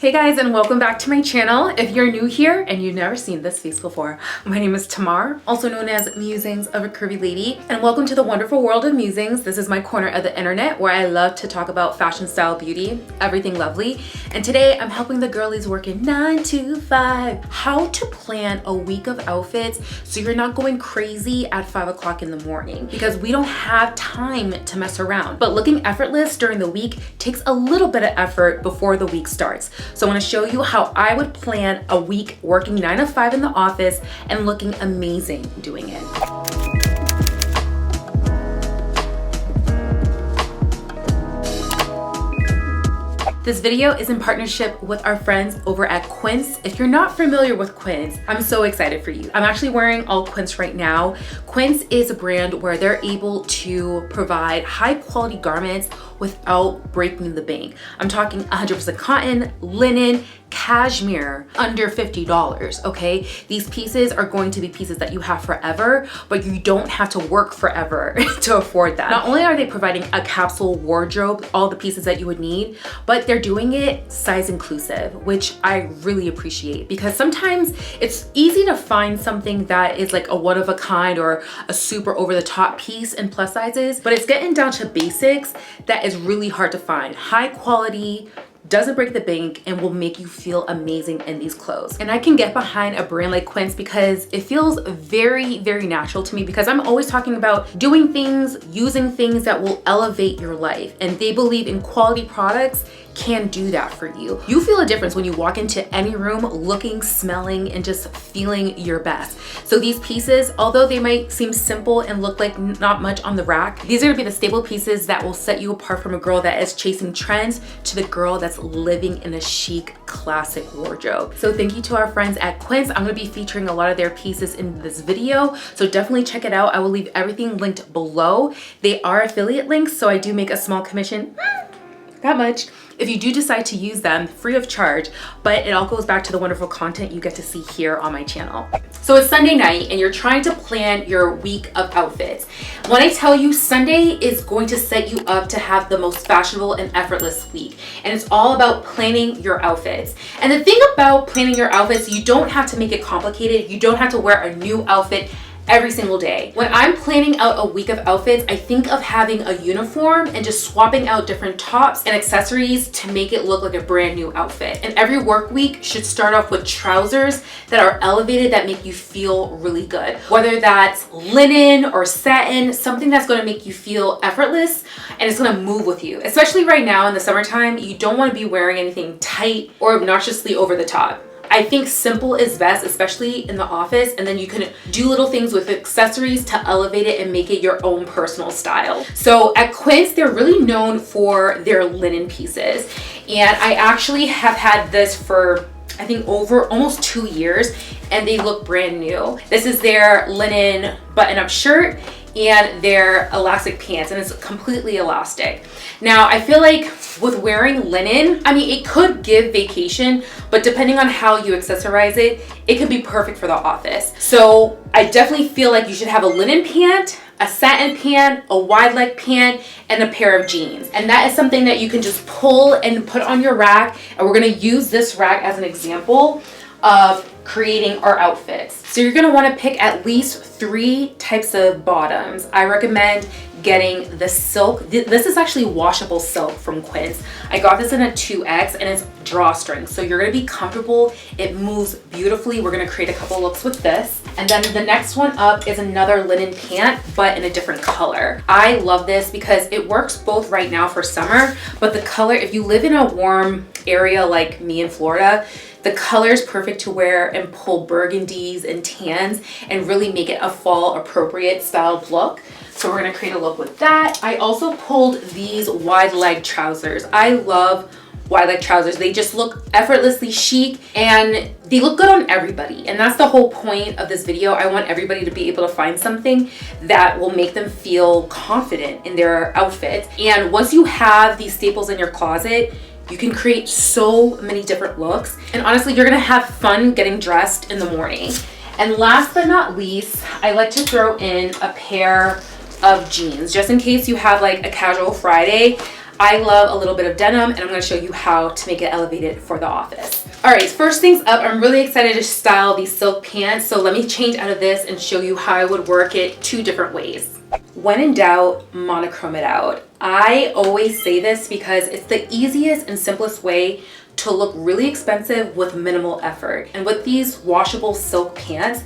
Hey guys, and welcome back to my channel. If you're new here and you've never seen this face before, my name is Tamar, also known as Musings of a Curvy Lady, and welcome to the wonderful world of musings. This is my corner of the internet where I love to talk about fashion, style, beauty, everything lovely. And today I'm helping the girlies working 9 to 5 how to plan a week of outfits so you're not going crazy at 5 o'clock in the morning, because we don't have time to mess around. But looking effortless during the week takes a little bit of effort before the week starts. So I want to show you how I would plan a week working 9 to 5 in the office and looking amazing doing it. This video is in partnership with our friends over at Quince. If you're not familiar with Quince, I'm so excited for you. I'm actually wearing all Quince right now. Quince is a brand where they're able to provide high quality garments without breaking the bank. I'm talking 100% cotton, linen, cashmere, under $50, okay? These pieces are going to be pieces that you have forever, but you don't have to work forever to afford that. Not only are they providing a capsule wardrobe, all the pieces that you would need, but they're doing it size inclusive, which I really appreciate, because sometimes it's easy to find something that is like a one of a kind or a super over the top piece in plus sizes, but it's getting down to basics that is really hard to find. High quality, doesn't break the bank, and will make you feel amazing in these clothes. And I can get behind a brand like Quince because it feels very, very natural to me, because I'm always talking about doing things, using things that will elevate your life. And they believe in quality products can do that for you. You feel a difference when you walk into any room looking, smelling, and just feeling your best. So these pieces, although they might seem simple and look like not much on the rack, these are gonna be the staple pieces that will set you apart from a girl that is chasing trends to the girl that's living in a chic, classic wardrobe. So thank you to our friends at Quince. I'm gonna be featuring a lot of their pieces in this video, so definitely check it out. I will leave everything linked below. They are affiliate links, so I do make a small commission, that much, if you do decide to use them free of charge, but it all goes back to the wonderful content you get to see here on my channel. So it's Sunday night and you're trying to plan your week of outfits. When I tell you, Sunday is going to set you up to have the most fashionable and effortless week. And it's all about planning your outfits. And the thing about planning your outfits, you don't have to make it complicated. You don't have to wear a new outfit every single day. When I'm planning out a week of outfits, I think of having a uniform and just swapping out different tops and accessories to make it look like a brand new outfit. And every work week should start off with trousers that are elevated, that make you feel really good. Whether that's linen or satin, something that's gonna make you feel effortless and it's gonna move with you. Especially right now in the summertime, you don't wanna be wearing anything tight or obnoxiously over the top. I think simple is best, especially in the office, and then you can do little things with accessories to elevate it and make it your own personal style. So at Quince, they're really known for their linen pieces. And I actually have had this for, I think, over almost 2 years, and they look brand new. This is their linen button-up shirt and their elastic pants, and it's completely elastic. Now, I feel like with wearing linen, I mean, it could give vacation, but depending on how you accessorize it, it could be perfect for the office. So I definitely feel like you should have a linen pant, a satin pant, a wide leg pant, and a pair of jeans. And that is something that you can just pull and put on your rack. And we're gonna use this rack as an example of creating our outfits. So you're gonna wanna pick at least 3 types of bottoms. I recommend getting the silk. This is actually washable silk from Quince. I got this in a 2X and it's drawstring. So you're gonna be comfortable. It moves beautifully. We're gonna create a couple looks with this. And then the next one up is another linen pant, but in a different color. I love this because it works both right now for summer, but the color, if you live in a warm area like me in Florida, the color is perfect to wear and pull burgundies and tans and really make it a fall appropriate styled look. So we're gonna create a look with that. I also pulled these wide leg trousers. I love wide leg trousers. They just look effortlessly chic and they look good on everybody. And that's the whole point of this video. I want everybody to be able to find something that will make them feel confident in their outfits. And once you have these staples in your closet, you can create so many different looks. And honestly, you're gonna have fun getting dressed in the morning. And last but not least, I like to throw in a pair of jeans. Just in case you have like a casual Friday, I love a little bit of denim, and I'm gonna show you how to make it elevated for the office. All right, first things up, I'm really excited to style these silk pants. So let me change out of this and show you how I would work it 2 different ways. When in doubt, monochrome it out. I always say this because it's the easiest and simplest way to look really expensive with minimal effort. And with these washable silk pants,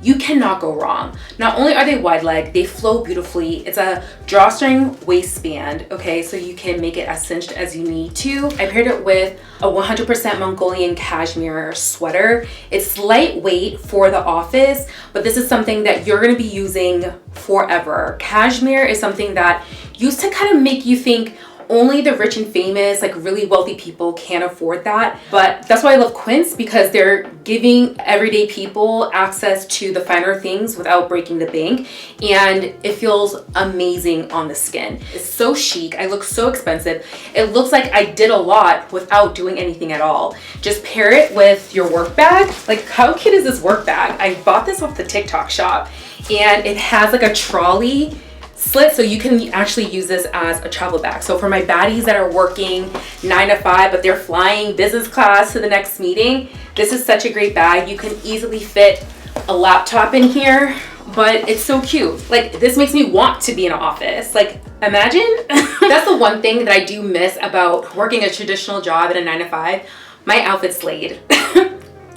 you cannot go wrong. Not only are they wide leg, they flow beautifully. It's a drawstring waistband, okay? So you can make it as cinched as you need to. I paired it with a 100% Mongolian cashmere sweater. It's lightweight for the office, but this is something that you're gonna be using forever. Cashmere is something that used to kind of make you think only the rich and famous, like really wealthy people can afford that. But that's why I love Quince, because they're giving everyday people access to the finer things without breaking the bank. And it feels amazing on the skin. It's so chic. I look so expensive. It looks like I did a lot without doing anything at all. Just pair it with your work bag. Like, how cute is this work bag? I bought this off the TikTok shop, and it has like a trolley slit, so you can actually use this as a travel bag. So for my baddies that are working 9 to 5, but they're flying business class to the next meeting, this is such a great bag. You can easily fit a laptop in here, but it's so cute. Like, this makes me want to be in an office. Like, imagine. That's the one thing that I do miss about working a traditional job at a 9 to 5. My outfit slayed.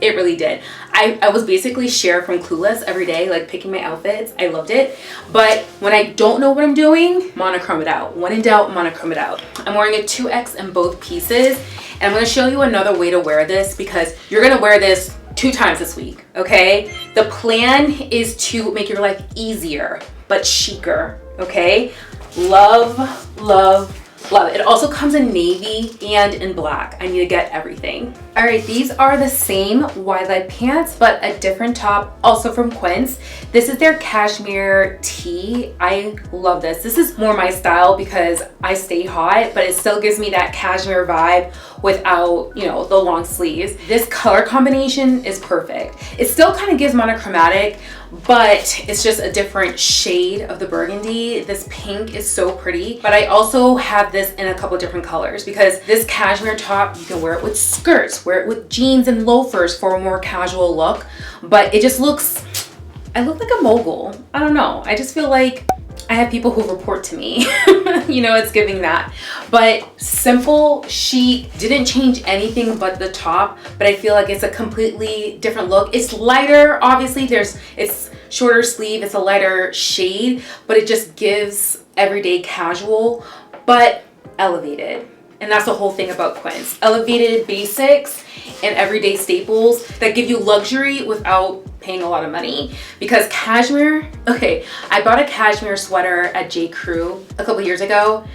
It really did. I was basically Cher from Clueless every day, like picking my outfits. I loved it. But when I don't know what I'm doing, monochrome it out. When in doubt, monochrome it out. I'm wearing a 2X in both pieces. And I'm gonna show you another way to wear this, because you're gonna wear this 2 times this week, okay? The plan is to make your life easier, but chicer, okay? Love, love, love. It also comes in navy and in black. I need to get everything. All right, these are the same wide leg pants, but a different top, also from Quince. This is their cashmere tee. I love this. This is more my style because I stay hot, but it still gives me that cashmere vibe without, you know, the long sleeves. This color combination is perfect. It still kind of gives monochromatic, but it's just a different shade of the burgundy. This pink is so pretty, but I also have this in a couple different colors, because this cashmere top, you can wear it with skirts, wear it with jeans and loafers for a more casual look, but it just looks, I look like a mogul. I don't know. I just feel like I have people who report to me. You know, it's giving that. But simple, chic, didn't change anything but the top, but I feel like it's a completely different look. It's lighter, obviously it's shorter sleeve, it's a lighter shade, but it just gives everyday casual, but elevated. And that's the whole thing about Quince. Elevated basics and everyday staples that give you luxury without paying a lot of money. Because cashmere, okay, I bought a cashmere sweater at J. Crew a couple years ago.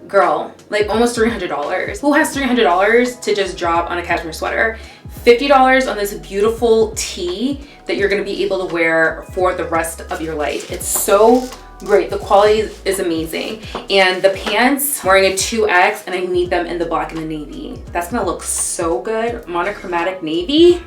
Girl, like almost $300. Who has $300 to just drop on a cashmere sweater? $50 on this beautiful tee that you're gonna be able to wear for the rest of your life. It's so great. The quality is amazing. And the pants, I'm wearing a 2X, and I need them in the black and the navy. That's gonna look so good. Monochromatic navy,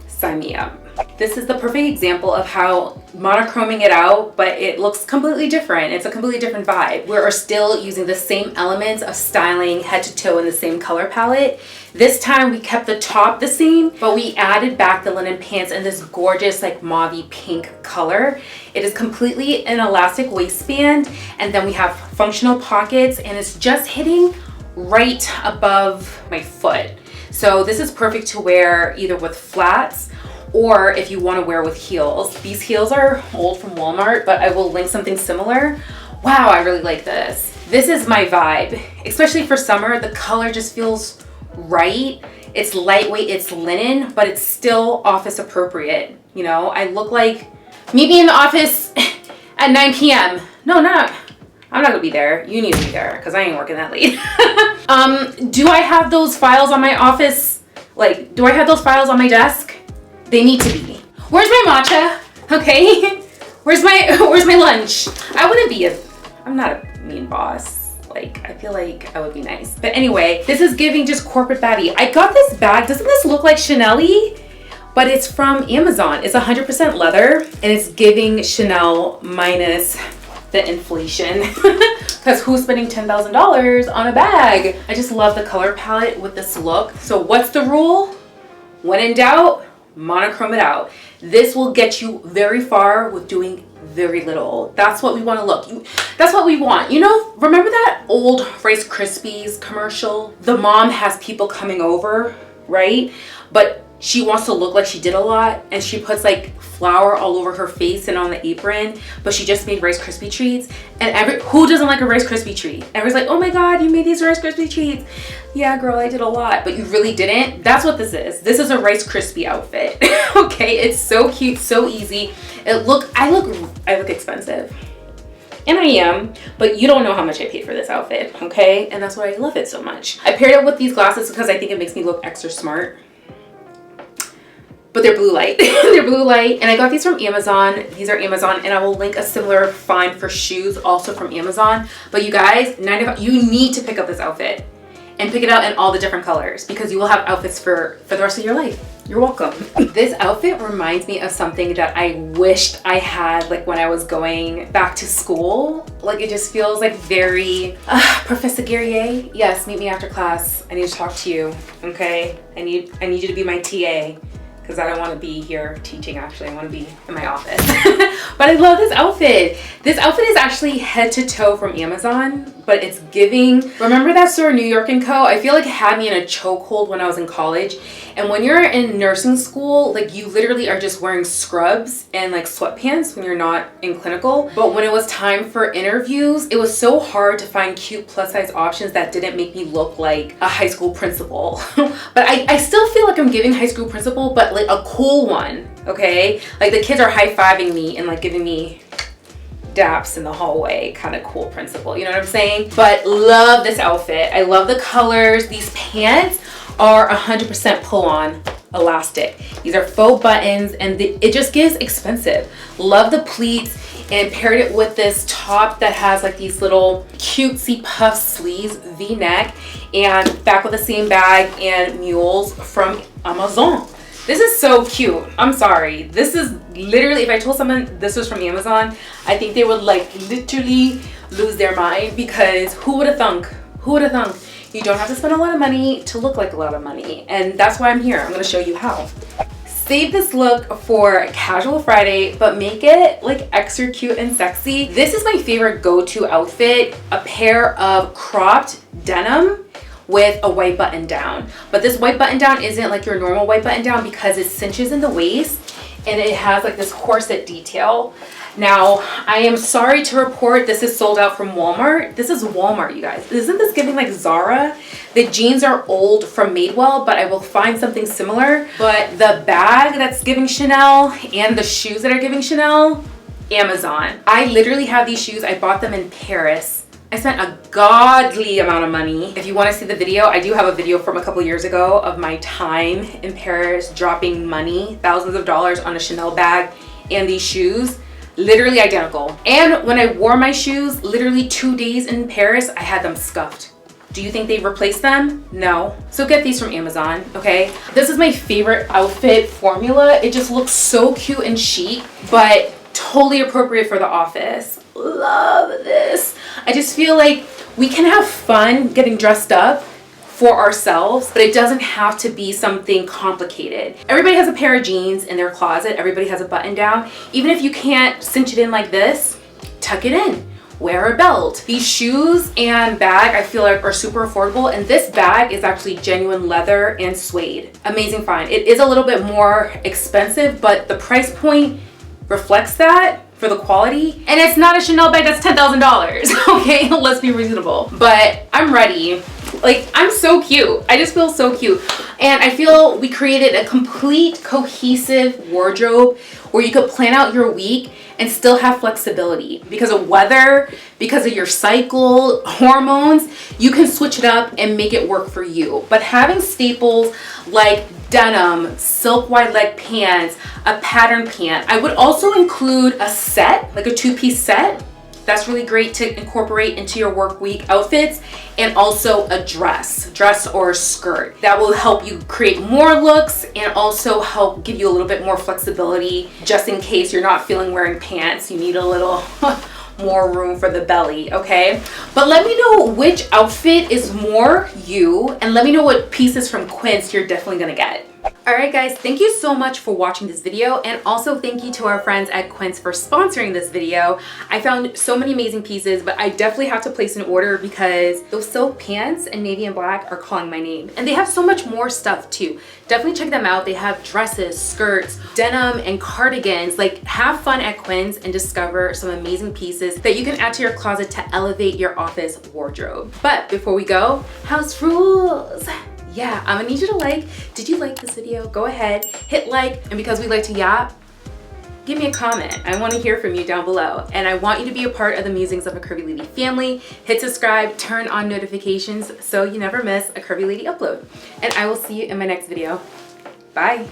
sign me up. This is the perfect example of how monochroming it out, but it looks completely different. It's a completely different vibe. We're still using the same elements of styling head to toe in the same color palette. This time we kept the top the same, but we added back the linen pants in this gorgeous like mauvey pink color. It is completely an elastic waistband, and then we have functional pockets, and it's just hitting right above my foot. So this is perfect to wear either with flats, or if you want to wear with heels. These heels are old from Walmart, but I will link something similar. Wow, I really like this. This is my vibe, especially for summer. The color just feels right. It's lightweight, it's linen, but it's still office appropriate. You know, I look like, meet me in the office at 9 p.m. No, I'm not gonna be there. You need to be there, because I ain't working that late. Do I have those files on my office? Like, do I have those files on my desk? They need to be. Where's my matcha? Okay. Where's my lunch? I'm not a mean boss. Like, I feel like I would be nice. But anyway, this is giving just corporate baddie. I got this bag. Doesn't this look like Chanel-y? But it's from Amazon. It's 100% leather, and it's giving Chanel minus the inflation because who's spending $10,000 on a bag? I just love the color palette with this look. So what's the rule? When in doubt, monochrome it out. This will get you very far with doing very little. That's what we want to look. That's what we want. You know, remember that old Rice Krispies commercial? The mom has people coming over, right? But she wants to look like she did a lot, and she puts like flour all over her face and on the apron, but she just made Rice Krispie treats. And who doesn't like a Rice Krispie treat? Everyone's like, oh my God, you made these Rice Krispie treats. Yeah, girl, I did a lot, but you really didn't. That's what this is. This is a Rice Krispie outfit. Okay, it's so cute, so easy. I look expensive. And I am, but you don't know how much I paid for this outfit, okay? And that's why I love it so much. I paired it with these glasses because I think it makes me look extra smart. But they're blue light. They're blue light, and I got these from Amazon. These are Amazon, and I will link a similar find for shoes also from Amazon. But you guys, you need to pick up this outfit and pick it out in all the different colors because you will have outfits for the rest of your life. You're welcome. This outfit reminds me of something that I wished I had like when I was going back to school. Like it just feels like very, Professor Guerrier, yes, meet me after class. I need to talk to you, okay? I need you to be my TA. Because I don't want to be here teaching, actually. I want to be in my office. But I love this outfit. This outfit is actually head to toe from Amazon, but it's giving. Remember that store, New York & Co? I feel like it had me in a chokehold when I was in college. And when you're in nursing school, like you literally are just wearing scrubs and like sweatpants when you're not in clinical. But when it was time for interviews, it was so hard to find cute plus size options that didn't make me look like a high school principal. But I still feel like I'm giving high school principal, but like a cool one, okay? Like the kids are high-fiving me and like giving me daps in the hallway, kind of cool principal, you know what I'm saying? But love this outfit. I love the colors. These pants are 100% pull-on elastic. These are faux buttons, and it just gives expensive. Love the pleats, and paired it with this top that has like these little cutesy puff sleeves, V-neck, and back with the same bag and mules from Amazon. This is so cute. I'm sorry. This is literally, if I told someone this was from Amazon, I think they would like literally lose their mind because who would have thunk? Who would have thunk? You don't have to spend a lot of money to look like a lot of money. And that's why I'm here. I'm gonna show you how. Save this look for Casual Friday, but make it like extra cute and sexy. This is my favorite go-to outfit, a pair of cropped denim with a white button down. But this white button down isn't like your normal white button down because it cinches in the waist and it has like this corset detail. Now, I am sorry to report this is sold out from Walmart. This is Walmart, you guys. Isn't this giving like Zara? The jeans are old from Madewell, but I will find something similar. But the bag that's giving Chanel and the shoes that are giving Chanel, Amazon. I literally have these shoes. I bought them in Paris. I spent a godly amount of money. If you want to see the video, I do have a video from a couple years ago of my time in Paris dropping money, thousands of dollars on a Chanel bag and these shoes. Literally identical. And when I wore my shoes, literally 2 days in Paris, I had them scuffed. Do you think they replaced them? No. So get these from Amazon, okay? This is my favorite outfit formula. It just looks so cute and chic, but totally appropriate for the office. Love this. I just feel like we can have fun getting dressed up for ourselves, but it doesn't have to be something complicated. Everybody has a pair of jeans in their closet. Everybody has a button down. Even if you can't cinch it in like this, tuck it in. Wear a belt. These shoes and bag I feel like are super affordable, and this bag is actually genuine leather and suede. Amazing find. It is a little bit more expensive, but the price point reflects that for the quality. And it's not a Chanel bag that's $10,000, okay? Let's be reasonable. But I'm ready. Like, I'm so cute. I just feel so cute. And I feel we created a complete cohesive wardrobe where you could plan out your week and still have flexibility. Because of weather, because of your cycle, hormones, you can switch it up and make it work for you. But having staples like denim, silk wide leg pants, a pattern pant. I would also include a set, like a two-piece set. That's really great to incorporate into your work week outfits, and also a dress or skirt. That will help you create more looks and also help give you a little bit more flexibility just in case you're not feeling wearing pants. You need a little more room for the belly, okay? But let me know which outfit is more you, and let me know what pieces from Quince you're definitely gonna get. Alright guys, thank you so much for watching this video, and also thank you to our friends at Quince for sponsoring this video. I found so many amazing pieces, but I definitely have to place an order because those silk pants in navy and black are calling my name. And they have so much more stuff too. Definitely check them out. They have dresses, skirts, denim, and cardigans. Like, have fun at Quince and discover some amazing pieces that you can add to your closet to elevate your office wardrobe. But before we go, house rules. Yeah, I'm gonna need you to like. Did you like this video? Go ahead, hit like, and because we like to yap, give me a comment. I wanna hear from you down below. And I want you to be a part of the Musings of a Curvy Lady family. Hit subscribe, turn on notifications so you never miss a Curvy Lady upload. And I will see you in my next video. Bye.